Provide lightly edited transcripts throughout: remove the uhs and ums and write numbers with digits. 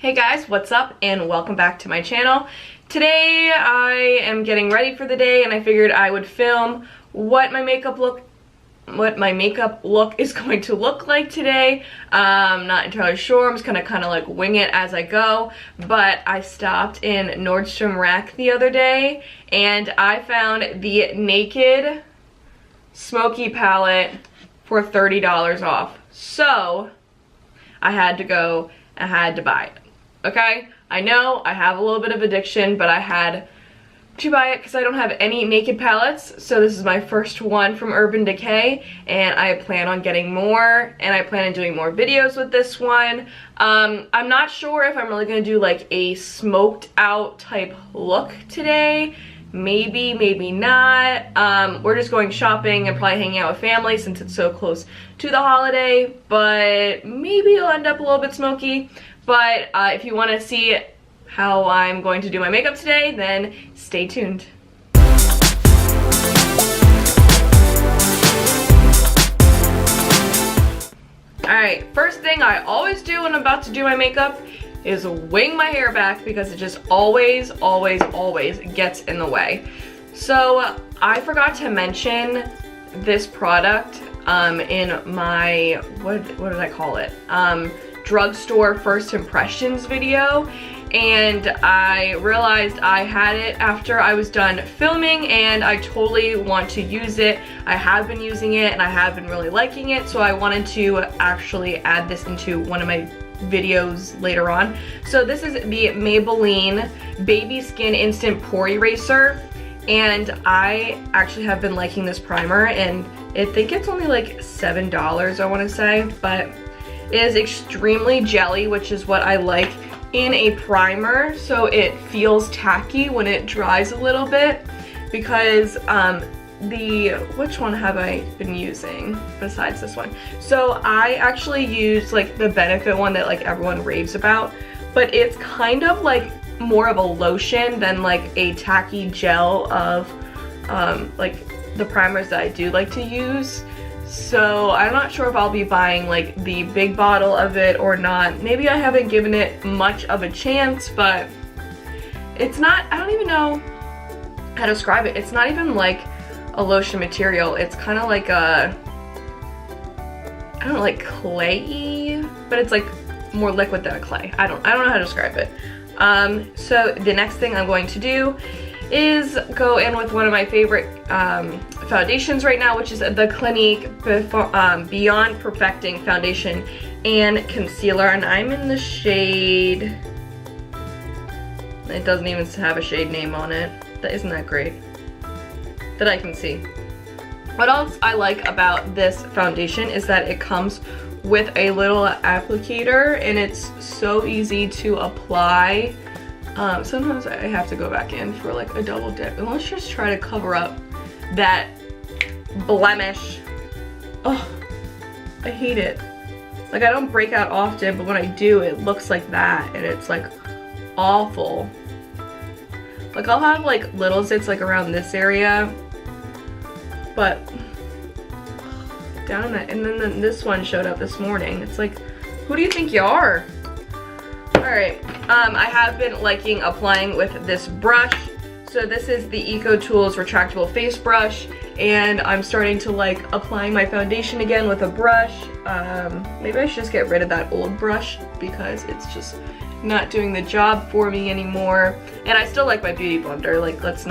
Hey guys, what's up and welcome back to my channel. Today I am getting ready for the day and I figured I would film what my makeup look is going to look like today. I'm not entirely sure. I'm just gonna kind of like wing it as I go, but I stopped in Nordstrom Rack the other day and I found the Naked Smoky palette for $30 off. So I had to buy it. Okay, I know I have a little bit of addiction, but I had to buy it because I don't have any Naked palettes. So this is my first one from Decay, and I plan on getting more, and I plan on doing more videos with this one. I'm not sure if I'm really gonna do like a smoked out type look today. Maybe, maybe not. We're just going shopping and probably hanging out with family since it's so close to the holiday, but maybe it'll end up a little bit smoky. But if you want to see how I'm going to do my makeup today, then stay tuned. Alright, first thing I always do when I'm about to do my makeup is wing my hair back because it just always gets in the way. So I forgot to mention this product in my, what did I call it? Drugstore first impressions video, and I realized I had it after I was done filming and I totally want to use it. I have been using it and I have been really liking it, so I wanted to actually add this into one of my videos later on. So this is the Maybelline Baby Skin Instant Pore Eraser, and I actually have been liking this primer, and I think it's only like $7 I want to say, but it is extremely jelly, which is what I like in a primer, so it feels tacky when it dries a little bit, because which one have I been using besides this one? So I actually use like the Benefit one that like everyone raves about, but it's kind of like more of a lotion than like a tacky gel of like the primers that I do like to use. So I'm not sure if I'll be buying like the big bottle of it or not. Maybe I haven't given it much of a chance, but it's not, I don't even know how to describe it. It's not even like a lotion material. It's kind of like a, I don't know, like clayy, but it's like more liquid than a clay. I don't know how to describe it. So the next thing I'm going to do is go in with one of my favorite foundations right now, which is the Clinique Beyond Perfecting Foundation and Concealer, and I'm in the shade, it doesn't even have a shade name on it. Isn't that great? That I can see. What else I like about this foundation is that it comes with a little applicator and it's so easy to apply. Sometimes I have to go back in for like a double dip, and let's just try to cover up that blemish. Oh, I hate it. Like, I don't break out often, but when I do, it looks like that, and it's like awful. Like, I'll have like little zits like around this area, but down in that, and then this one showed up this morning. It's like, who do you think you are? Alright, I have been liking applying with this brush. So this is the Eco Tools retractable face brush, and I'm starting to like applying my foundation again with a brush. Maybe I should just get rid of that old brush because it's just not doing the job for me anymore. And I still like my beauty blender. Like, let's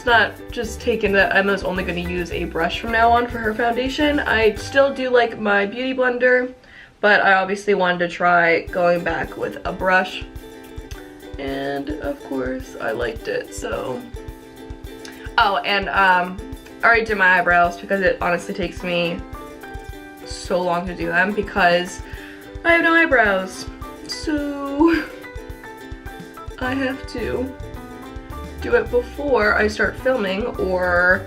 not just take in that Emma's only going to use a brush from now on for her foundation. I still do like my beauty blender, but I obviously wanted to try going back with a brush, and of course I liked it. So, oh, and I already did my eyebrows because it honestly takes me so long to do them because I have no eyebrows, so I have to do it before I start filming, or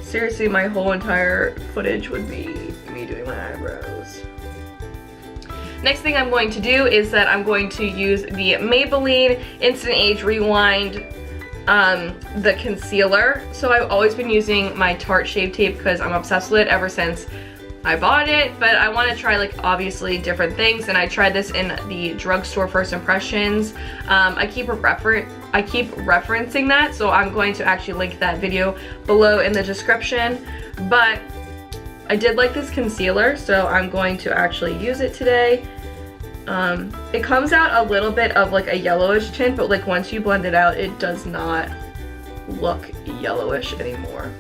seriously my whole entire footage would be me doing my eyebrows. Next thing I'm going to do is that I'm going to use the Maybelline Instant Age Rewind the concealer. So I've always been using my Tarte Shape Tape because I'm obsessed with it ever since I bought it, but I want to try like obviously different things, and I tried this in the drugstore first impressions. I keep referencing that, so I'm going to actually link that video below in the description. But I did like this concealer, so I'm going to actually use it today. It comes out a little bit of like a yellowish tint, but like once you blend it out, it does not look yellowish anymore.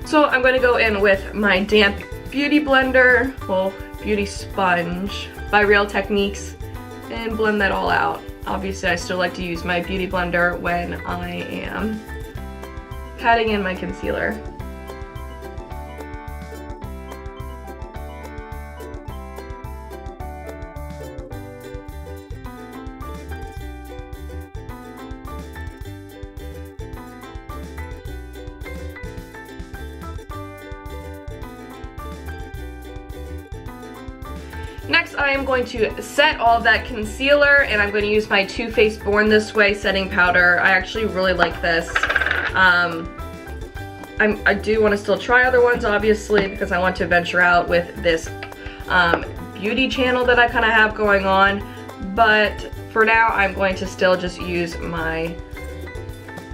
So I'm going to go in with my damp beauty blender, well, beauty sponge by Real Techniques, and blend that all out. Obviously, I still like to use my beauty blender when I am patting in my concealer. Next, I am going to set all of that concealer, and I'm going to use my Too Faced Born This Way setting powder. I actually really like this. I do want to still try other ones, obviously, because I want to venture out with this beauty channel that I kind of have going on. But for now, I'm going to still just use my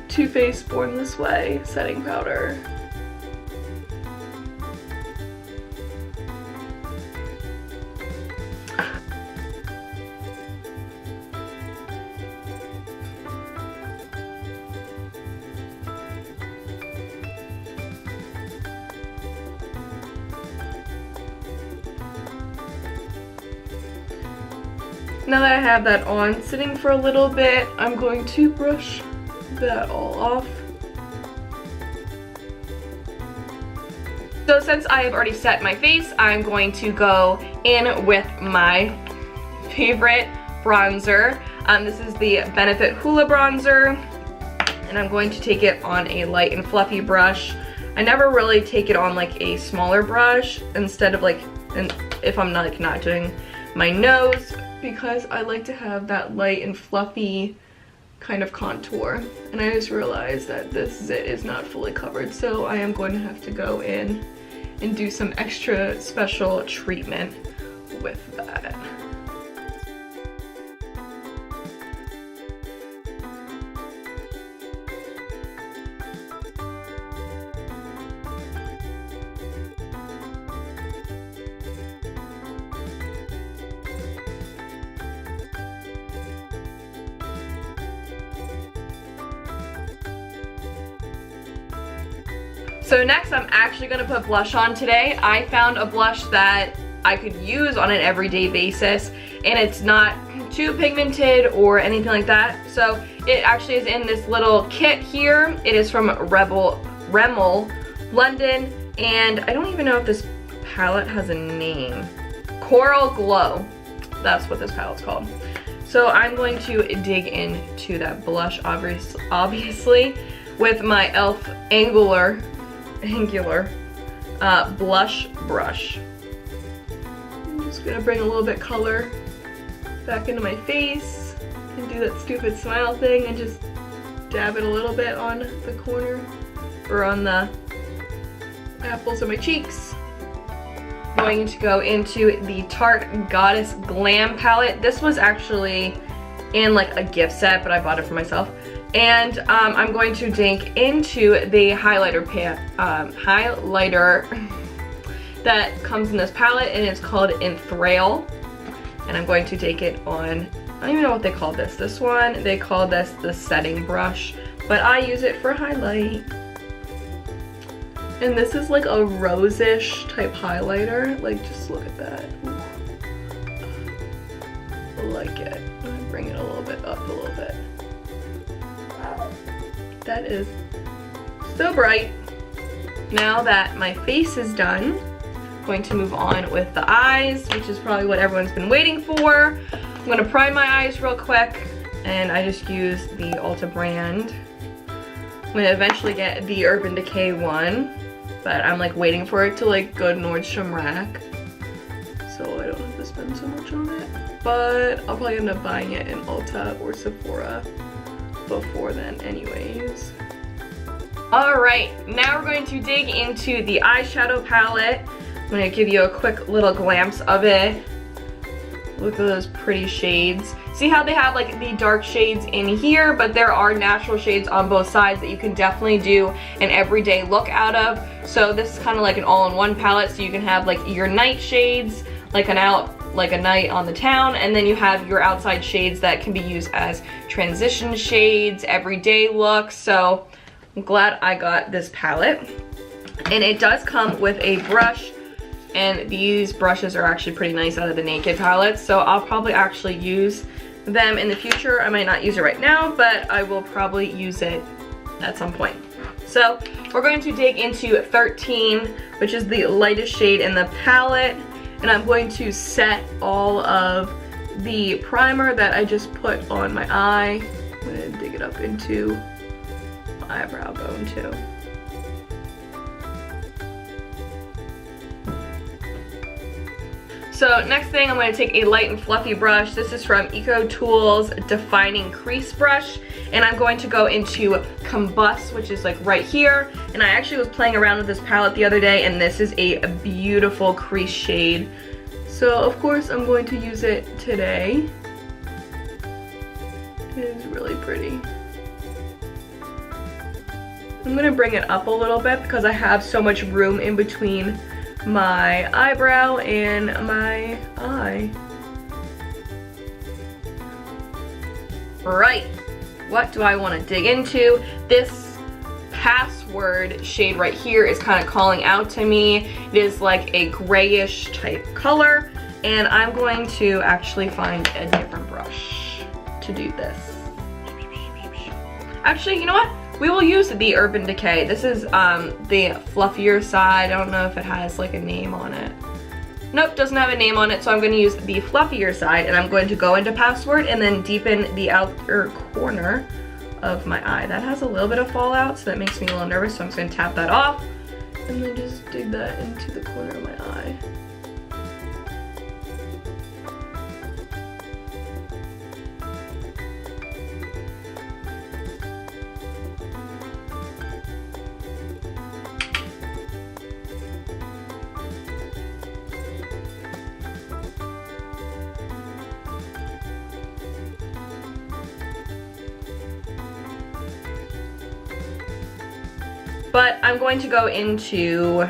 Too Faced Born This Way setting powder. Now that I have that on, sitting for a little bit, I'm going to brush that all off. So since I have already set my face, I'm going to go in with my favorite bronzer. This is the Benefit Hoola bronzer, and I'm going to take it on a light and fluffy brush. I never really take it on like a smaller brush instead of like, if I'm not doing my nose, because I like to have that light and fluffy kind of contour. And I just realized that this zit is not fully covered, so I am going to have to go in and do some extra special treatment with that. So next, I'm actually going to put blush on today. I found a blush that I could use on an everyday basis, and it's not too pigmented or anything like that. So it actually is in this little kit here. It is from Rimmel London, and I don't even know if this palette has a name. Coral Glow, that's what this palette's called. So I'm going to dig into that blush, obviously, with my e.l.f. Angular blush brush. I'm just gonna bring a little bit color back into my face and do that stupid smile thing and just dab it a little bit on the corner or on the apples of my cheeks. Going to go into the Tarte Goddess Glam palette. This was actually in like a gift set, but I bought it for myself. And I'm going to dig into the highlighter that comes in this palette, and it's called Enthrail. And I'm going to take it on, I don't even know what they call this. This one, they call this the setting brush, but I use it for highlight. And this is like a rose-ish type highlighter. Like, just look at that. I like it. I'm gonna bring it a little bit up a little bit. That is so bright. Now that my face is done, I'm going to move on with the eyes, which is probably what everyone's been waiting for. I'm going to prime my eyes real quick, and I just use the Ulta brand. I'm going to eventually get the Urban Decay one, but I'm like waiting for it to like go to Nordstrom Rack, so I don't have to spend so much on it. But I'll probably end up buying it in Ulta or Sephora before then anyways. Alright, now we're going to dig into the eyeshadow palette. I'm gonna give you a quick little glimpse of it. Look at those pretty shades. See how they have like the dark shades in here, but there are natural shades on both sides that you can definitely do an everyday look out of. So this is kind of like an all-in-one palette, so you can have like your night shades, like a night on the town, and then you have your outside shades that can be used as transition shades, everyday looks. So I'm glad I got this palette. And it does come with a brush, and these brushes are actually pretty nice out of the Naked palettes, so I'll probably actually use them in the future. I might not use it right now, but I will probably use it at some point. So we're going to dig into 13, which is the lightest shade in the palette, and I'm going to set all of the primer that I just put on my eye. I'm gonna dig it up into my eyebrow bone too. So next thing, I'm going to take a light and fluffy brush. This is from Eco Tools Defining Crease Brush, and I'm going to go into Combust, which is like right here. And I actually was playing around with this palette the other day, and this is a beautiful crease shade. So of course I'm going to use it today. It is really pretty. I'm going to bring it up a little bit because I have so much room in between my eyebrow and my eye. Right, what do I want to dig into? This Password shade right here is kind of calling out to me. It is like a grayish type color, and I'm going to actually find a different brush to do this. Actually, you know what? We will use the Urban Decay. This is the fluffier side. I don't know if it has like a name on it. Nope, doesn't have a name on it, so I'm going to use the fluffier side, and I'm going to go into Password and then deepen the outer corner of my eye. That has a little bit of fallout, so that makes me a little nervous, so I'm just going to tap that off and then just dig that into the corner of my eye. But I'm going to go into,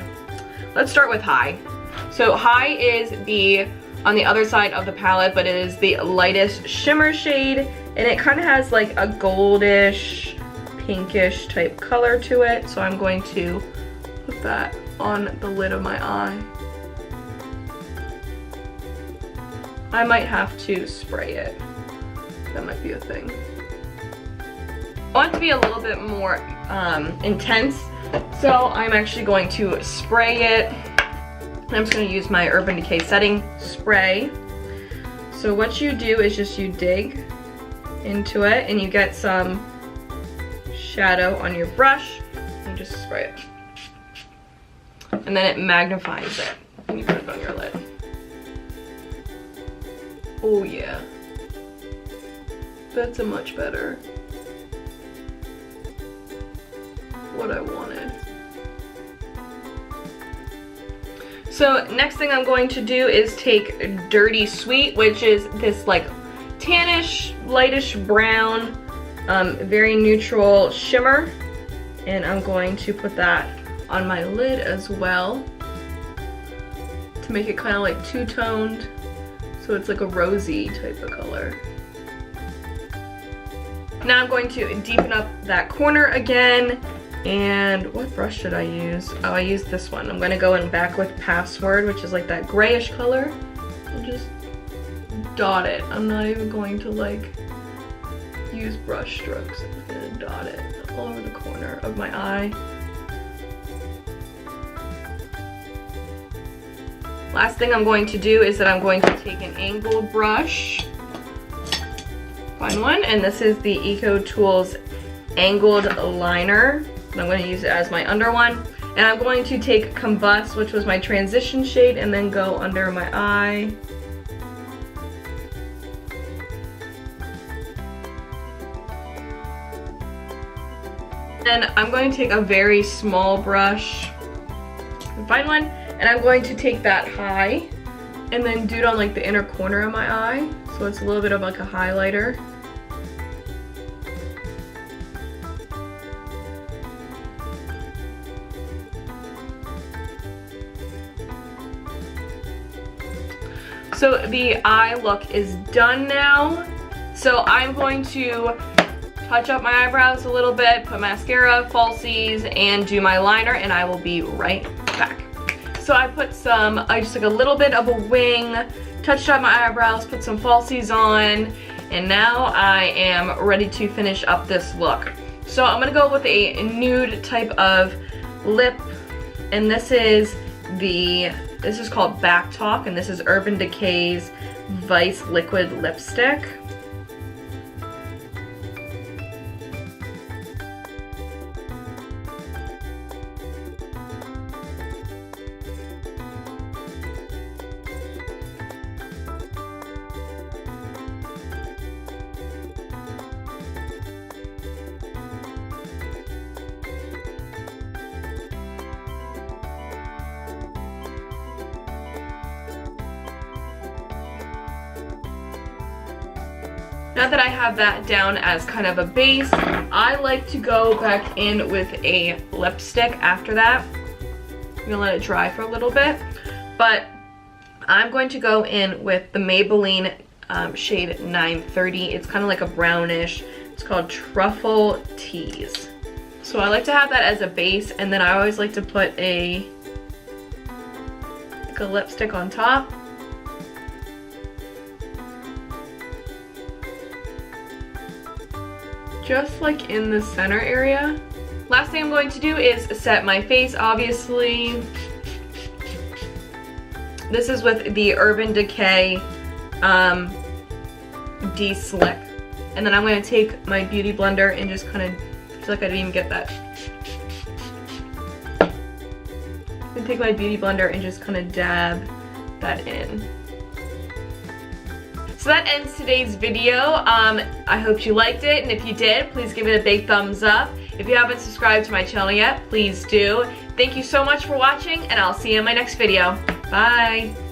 let's start with High. So High is on the other side of the palette, but it is the lightest shimmer shade, and it kind of has like a goldish, pinkish type color to it. So I'm going to put that on the lid of my eye. I might have to spray it. That might be a thing. I want it to be a little bit more intense, so I'm actually going to spray it. I'm just going to use my Urban Decay setting spray. So what you do is just you dig into it and you get some shadow on your brush and just spray it. And then it magnifies it and you put it on your lid. Oh yeah, that's a much better. What I wanted. So next thing I'm going to do is take Dirty Sweet, which is this like tannish, lightish brown, very neutral shimmer, and I'm going to put that on my lid as well to make it kind of like two-toned, so it's like a rosy type of color. Now I'm going to deepen up that corner again. And what brush should I use? Oh, I used this one. I'm going to go in back with Password, which is like that grayish color, and just dot it. I'm not even going to like use brush strokes. I'm going to dot it all over the corner of my eye. Last thing I'm going to do is that I'm going to take an angled brush, find one, and this is the Eco Tools Angled Liner. I'm going to use it as my under one, and I'm going to take Combust, which was my transition shade, and then go under my eye. Then I'm going to take a very small brush, find one, And I'm going to take that high and then do it on like the inner corner of my eye. So it's a little bit of like a highlighter. So the eye look is done now. So I'm going to touch up my eyebrows a little bit, put mascara, falsies, and do my liner, and I will be right back. So I put I just took a little bit of a wing, touched up my eyebrows, put some falsies on, and now I am ready to finish up this look. So I'm gonna go with a nude type of lip, and this is called Back Talk, and this is Urban Decay's Vice Liquid Lipstick. Now that I have that down as kind of a base, I like to go back in with a lipstick after that. I'm gonna let it dry for a little bit, but I'm going to go in with the Maybelline shade 930. It's kind of like a brownish. It's called Truffle Tease. So I like to have that as a base, and then I always like to put a lipstick on top. Just like in the center area. Last thing I'm going to do is set my face, obviously. This is with the Urban Decay De-Slick. And then I'm going to take my Beauty Blender and just kind of, I feel like I didn't even get that. I'm going to take my Beauty Blender and just kind of dab that in. So that ends today's video. I hope you liked it, and if you did, please give it a big thumbs up. If you haven't subscribed to my channel yet, please do. Thank you so much for watching, and I'll see you in my next video. Bye!